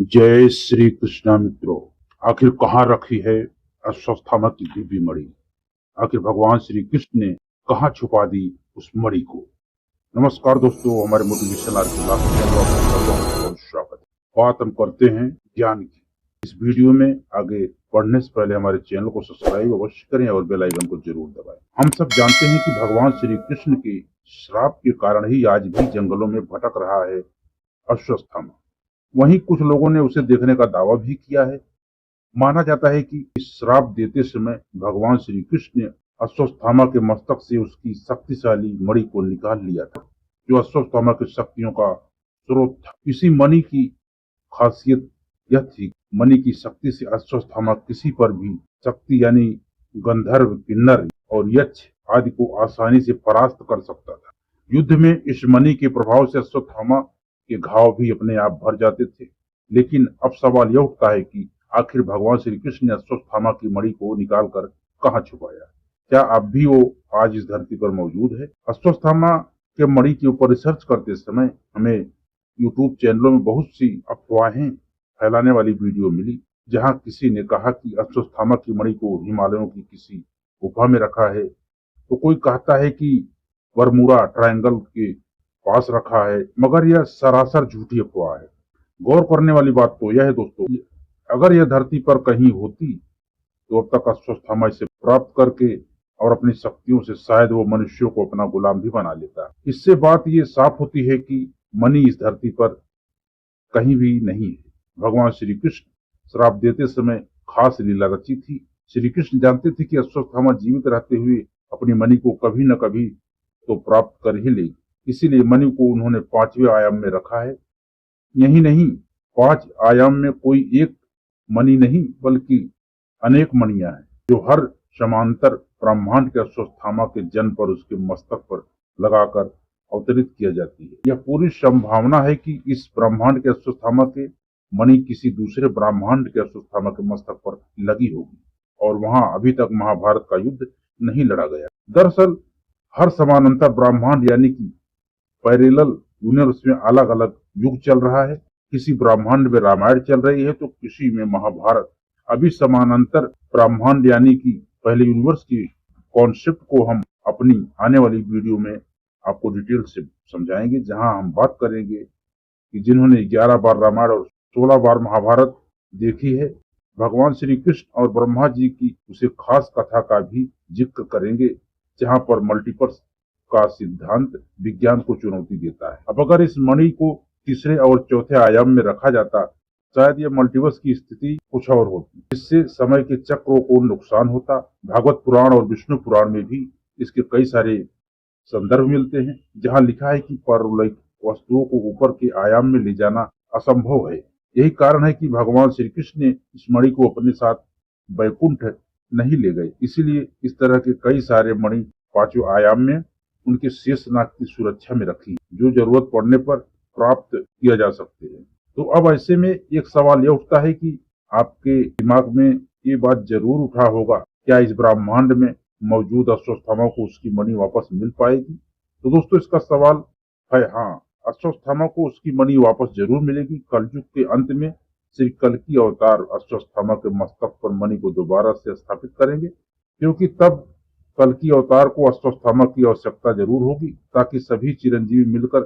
जय श्री कृष्णा मित्रों। आखिर कहाँ रखी है अश्वत्थामा की दिव्य मणि? आखिर भगवान श्री कृष्ण ने कहाँ छुपा दी उस मणि को? नमस्कार दोस्तों, हमारे मोटिवेशन आर के लाख बहुत स्वागत है। बात हम करते हैं ज्ञान की। इस वीडियो में आगे बढ़ने से पहले हमारे चैनल को सब्सक्राइब अवश्य करें और बेल आइकन को जरूर दबाएं। हम सब जानते हैं कि भगवान श्री कृष्ण के श्राप के कारण ही आज भी जंगलों में भटक रहा है अश्वत्थामा। वहीं कुछ लोगों ने उसे देखने का दावा भी किया है। माना जाता है कि इस श्राप देते समय भगवान श्री कृष्ण ने अश्वत्थामा के मस्तक से उसकी शक्तिशाली मणि को निकाल लिया था, जो अश्वत्थामा की शक्तियों का स्रोत था। इसी मणि की खासियत यह थी, मणि की शक्ति से अश्वत्थामा किसी पर भी शक्ति यानी गंधर्व, किन्नर और यक्ष आदि को आसानी से परास्त कर सकता था। युद्ध में इस मणि के प्रभाव से अश्वत्थामा के घाव भी अपने आप भर जाते थे। लेकिन अब सवाल यह उठता है कि आखिर भगवान श्री कृष्ण ने अश्वत्थामा की मणि को निकालकर कहाँ छुपाया? क्या अब भी वो आज इस धरती पर मौजूद है? अश्वत्थामा के मणि के ऊपर रिसर्च करते समय हमें यूट्यूब चैनलों में बहुत सी अफवाहें फैलाने वाली वीडियो मिली, जहां किसी ने कहा कि अश्वत्थामा की मणि को हिमालयों की किसी गुफा में रखा है, तो कोई कहता है कि बरमुडा ट्रायंगल के पास रखा है, मगर यह सरासर झूठी अफवाह है। गौर करने वाली बात तो यह है दोस्तों, अगर यह धरती पर कहीं होती तो अब तक अश्वत्थामा इसे प्राप्त करके और अपनी शक्तियों से शायद वो मनुष्यों को अपना गुलाम भी बना लेता। इससे बात ये साफ होती है कि मणि इस धरती पर कहीं भी नहीं है। भगवान श्री कृष्ण श्राप देते समय खास लीला रची थी। श्री कृष्ण जानते थे कि अश्वत्थामा जीवित रहते हुए अपनी मणि को कभी न कभी तो प्राप्त कर ही लेगी। इसीलिए मणि को उन्होंने 5वें आयाम में रखा है। यही नहीं, 5 आयाम में कोई एक मणि नहीं बल्कि अनेक मणियां हैं, जो हर समांतर ब्रह्मांड के अश्वत्थामा के जन्म पर उसके मस्तक पर लगाकर अवतरित किया जाती है। यह पूरी संभावना है कि इस ब्रह्मांड के अश्वत्थामा के मणि किसी दूसरे ब्रह्मांड के अश्वत्थामा के मस्तक पर लगी होगी और वहां अभी तक महाभारत का युद्ध नहीं लड़ा गया। दरअसल हर समानांतर ब्रह्मांड यानी कि पैरेलल यूनिवर्स में अलग अलग युग चल रहा है। किसी ब्रह्मांड में रामायण चल रही है तो किसी में महाभारत। अभी समानांतर ब्रह्मांड यानी कि पहले यूनिवर्स की कॉन्सेप्ट को हम अपनी आने वाली वीडियो में आपको डिटेल से समझाएंगे, जहां हम बात करेंगे कि जिन्होंने 11 बार रामायण और 16 बार महाभारत देखी है, भगवान श्री कृष्ण और ब्रह्मा जी की उसे खास कथा का भी जिक्र करेंगे, जहां पर मल्टीपर्स का सिद्धांत विज्ञान को चुनौती देता है। अब अगर इस मणि को तीसरे और चौथे आयाम में रखा जाता, शायद यह मल्टीवर्स की स्थिति कुछ और होती, जिससे समय के चक्रों को नुकसान होता। भागवत पुराण और विष्णु पुराण में भी इसके कई सारे संदर्भ मिलते हैं, जहां लिखा है कि परलौकिक वस्तुओं को ऊपर के आयाम में ले जाना असंभव है। यही कारण है कि भगवान श्री कृष्ण ने इस मणि को अपने साथ वैकुंठ नहीं ले गए। इसीलिए इस तरह के कई सारे मणि 5वें आयाम में उनके शेषनाग की सुरक्षा में रखी, जो जरूरत पड़ने पर प्राप्त किया जा सकते हैं। तो अब ऐसे में एक सवाल यह उठता है कि आपके दिमाग में ये बात जरूर उठा होगा, क्या इस ब्रह्मांड में मौजूद अश्वत्थामा को उसकी मणि वापस मिल पाएगी? तो दोस्तों इसका सवाल है हाँ, अश्वत्थामा को उसकी मणि वापस जरूर मिलेगी। कलयुग के अंत में श्री कल्कि अवतार अश्वत्थामा के मस्तक पर मणि को दोबारा से स्थापित करेंगे, क्योंकि तब कल्कि अवतार को अश्वत्थामा की आवश्यकता जरूर होगी, ताकि सभी चिरंजीवी मिलकर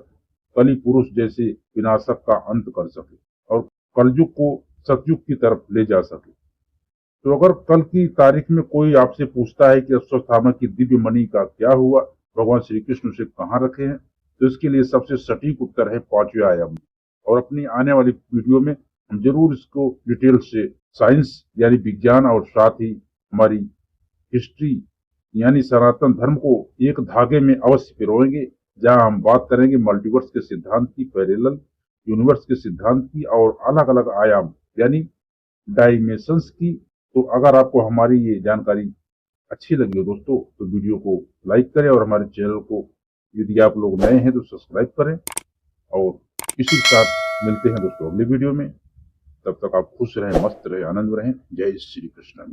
कलि पुरुष जैसे विनाशक का अंत कर सके और कलयुग को सतयुग की तरफ ले जा सके। तो अगर कल की तारीख में कोई आपसे पूछता है कि अश्वत्थामा की दिव्य मणि का क्या हुआ, भगवान श्री कृष्ण उसे कहाँ रखे हैं, तो इसके लिए सबसे सटीक उत्तर है 5वें आयाम में। और अपनी आने वाली वीडियो में हम जरूर इसको डिटेल से साइंस यानी विज्ञान और साथ ही हमारी हिस्ट्री यानी सनातन धर्म को एक धागे में अवश्य पिरोएंगे, जहां हम बात करेंगे मल्टीवर्स के सिद्धांत की, पैरेलल यूनिवर्स के सिद्धांत की और अलग अलग आयाम यानी डायमेंशंस की। तो अगर आपको हमारी ये जानकारी अच्छी लगी हो दोस्तों, तो वीडियो को लाइक करें और हमारे चैनल को यदि आप लोग नए हैं तो सब्सक्राइब करें। और इसी के साथ मिलते हैं दोस्तों अगली वीडियो में। तब तक आप खुश रहें, मस्त रहें, आनंद रहें। जय श्री कृष्ण।